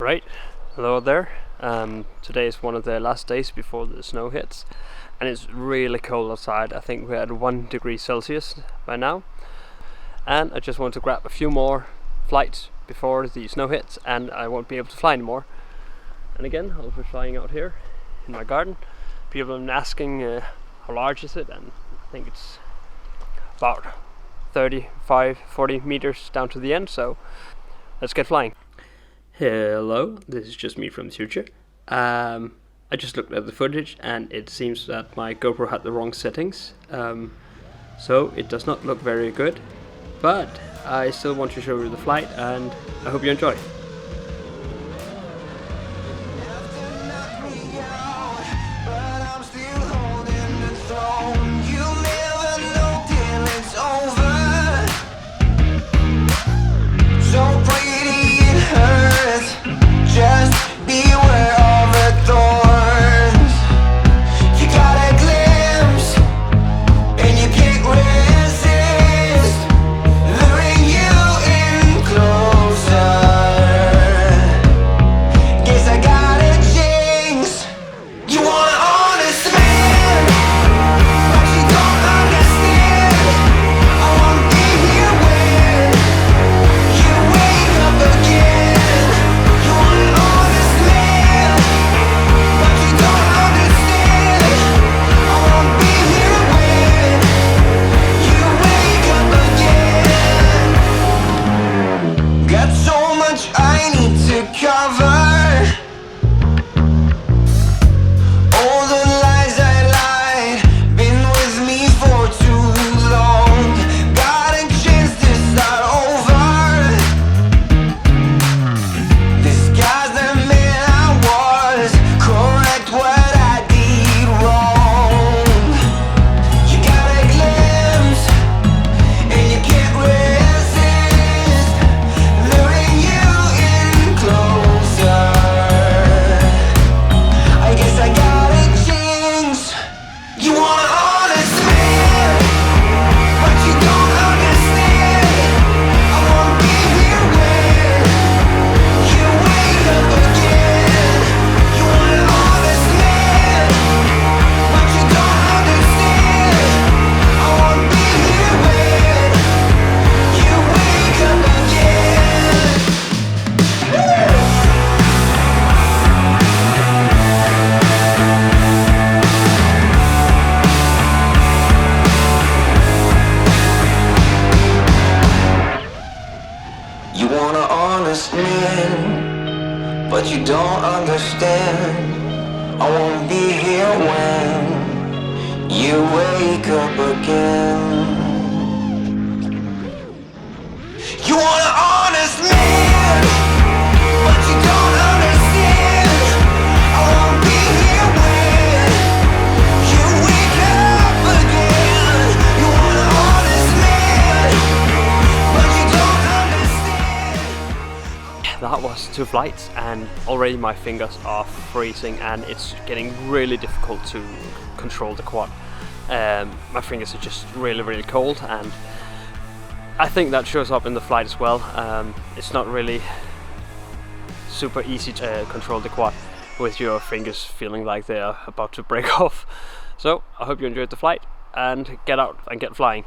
Alright, hello there. Today is one of the last days before the snow hits, and it's really cold outside. I think we're at 1 degree Celsius by now, and I just want to grab a few more flights before the snow hits and I won't be able to fly anymore. And again, I'll be flying out here in my garden. People have been asking how large is it, and I think it's about 35-40 meters down to the end, so let's get flying. Hello, this is just me from the future. I just looked at the footage and it seems that my GoPro had the wrong settings, so it does not look very good, but I still want to show you the flight and I hope you enjoy. Just beware of the thorns. You got a glimpse and you can't resist, luring you in closer. Guess I got a jinx. You want an honest man, but you don't understand. I won't be here when you wake up again. But you don't understand. I won't be here when you wake up again. You want an honest man, but you don't understand. I won't be here when you wake up again. You want an honest man, but you don't understand. That was 2 flights and already my fingers are freezing and it's getting really difficult to control the quad. My fingers are just really cold, and I think that shows up in the flight as well. It's not really super easy to control the quad with your fingers feeling like they are about to break off. So I hope you enjoyed the flight and get out and get flying.